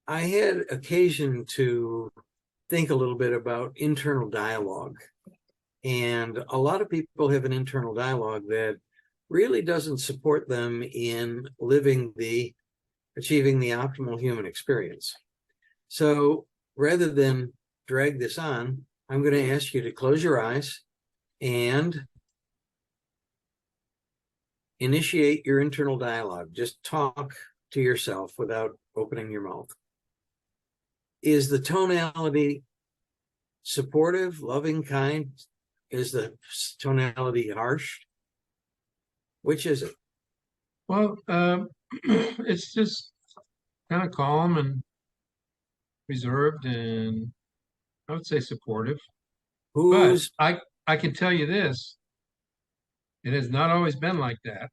I had occasion to think a little bit about internal dialogue. And a lot of people have an internal dialogue that really doesn't support them in achieving the optimal human experience. So rather than drag this on, I'm going to ask you to close your eyes and initiate your internal dialogue. Just talk to yourself without opening your mouth. Is the tonality supportive, loving, kind? Is the tonality harsh? Which is it? Well, it's just kind of calm and reserved, and I would say supportive. But Who's I can tell you this: it has not always been like that.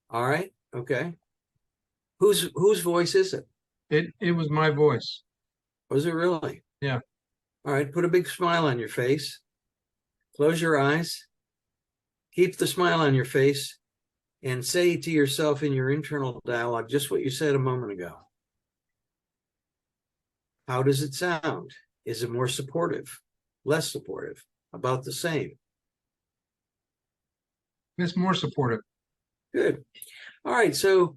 all right? Okay. Whose voice is it? It was my voice. Was it really? Yeah, All right. Put a big smile on your face. Close your eyes. Keep the smile on your face and say to yourself in your internal dialogue just what you said a moment ago. How does it sound? Is it more supportive? Less supportive? About the same? it's more supportive. Good. All right. So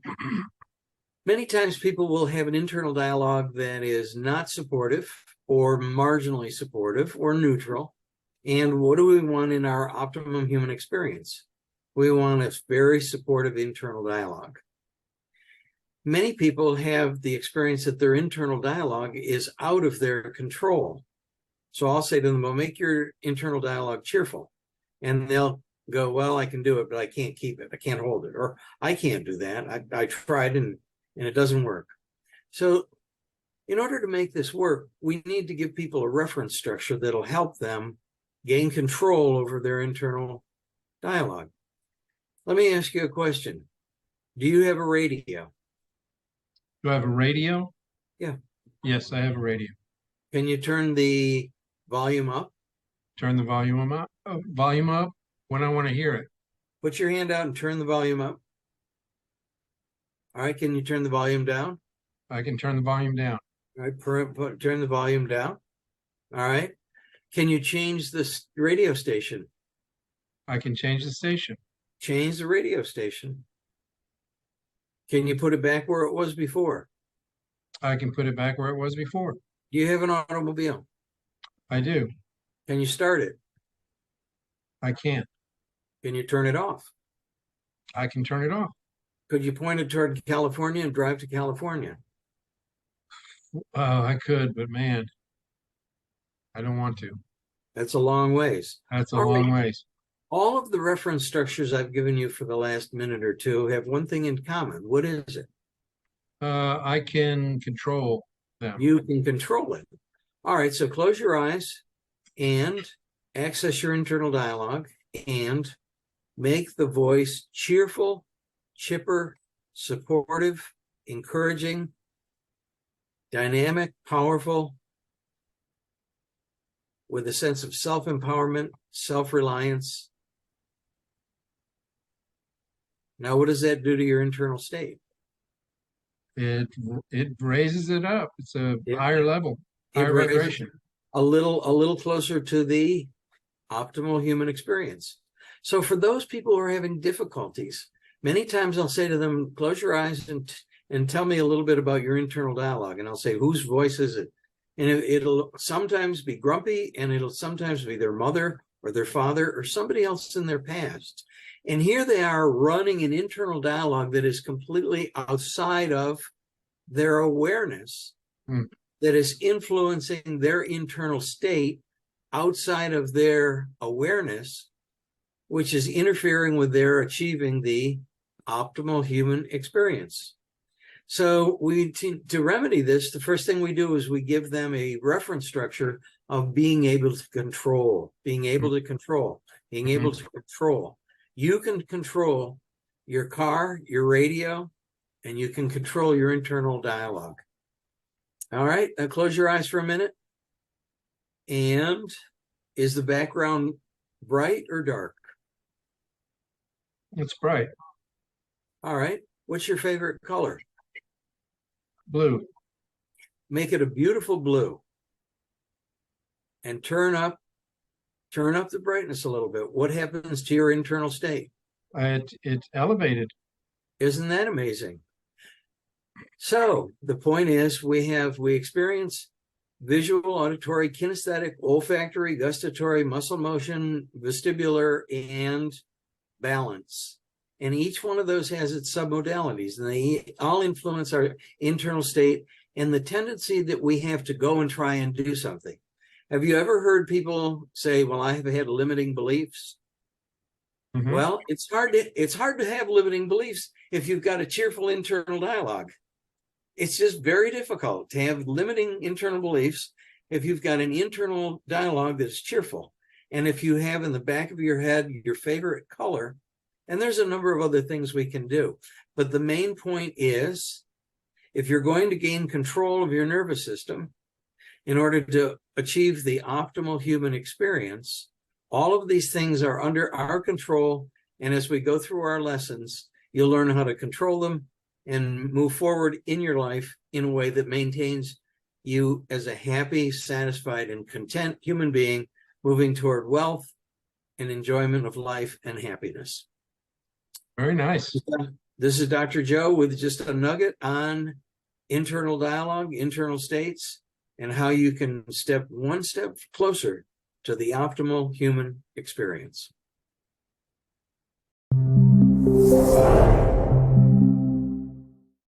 many times people will have an internal dialogue that is not supportive or marginally supportive or neutral. And what do we want in our optimum human experience? We want a very supportive internal dialogue. Many people have the experience that their internal dialogue is out of their control. So I'll say to them, well, make your internal dialogue cheerful. And they'll go, well, I can do it, but I can't keep it. I can't hold it. Or I can't do that. I tried and it doesn't work. So in order to make this work, we need to give people a reference structure that'll help them gain control over their internal dialogue. Let me ask you a question. Do you have a radio? Do I have a radio? Yeah. Yes, I have a radio. Can you turn the volume up? Turn the volume up when I want to hear it. Put your hand out and turn the volume up. All right. Can you turn the volume down? I can turn the volume down. All right. Turn the volume down. All right. Can you change this radio station? I can change the station. Change the radio station. Can you put it back where it was before? I can put it back where it was before. Do you have an automobile? I do. Can you start it? I can't. Can you turn it off? I can turn it off. Could you point it toward California and drive to California? I could, but man, I don't want to. That's a long ways. That's a All right. long ways. All of the reference structures I've given you for the last minute or two have one thing in common. What is it? I can control them. You can control it. All right, so close your eyes and access your internal dialogue and make the voice cheerful, chipper, supportive, encouraging, dynamic, powerful, with a sense of self-empowerment, self-reliance. Now, what does that do to your internal state? It it raises it up. It's a It, higher level, it higher raises vibration. a little closer to the optimal human experience. So for those people who are having difficulties, many times I'll say to them, close your eyes and tell me a little bit about your internal dialogue. And I'll say, whose voice is it? And it'll sometimes be grumpy, and it'll sometimes be their mother or their father or somebody else in their past. And here they are running an internal dialogue that is completely outside of their awareness, Hmm. that is influencing their internal state outside of their awareness, which is interfering with their achieving the optimal human experience. So to remedy this, the first thing we do is we give them a reference structure of being able to control, being able to control, being able to control. You can control your car, your radio, and you can control your internal dialogue. All right, now close your eyes for a minute. And is the background bright or dark? It's bright. All right, what's your favorite color? Blue. make it a beautiful blue, and turn up the brightness a little bit. What happens to your internal state? It's elevated. Isn't that amazing? So the point is, we experience visual, auditory, kinesthetic, olfactory, gustatory, muscle motion, vestibular, and balance. And each one of those has its submodalities, and they all influence our internal state and the tendency that we have to go and try and do something. Have you ever heard people say, well, I have had limiting beliefs? Mhm. Well, it's hard to have limiting beliefs if you've got a cheerful internal dialogue. It's just very difficult to have limiting internal beliefs if you've got an internal dialogue that's cheerful. And if you have in the back of your head your favorite color, and there's a number of other things we can do. But the main point is, if you're going to gain control of your nervous system in order to achieve the optimal human experience, all of these things are under our control. And as we go through our lessons, you'll learn how to control them and move forward in your life in a way that maintains you as a happy, satisfied, and content human being moving toward wealth and enjoyment of life and happiness. Very nice. This is Dr. Joe with just a nugget on internal dialogue, internal states, and how you can step one step closer to the optimal human experience.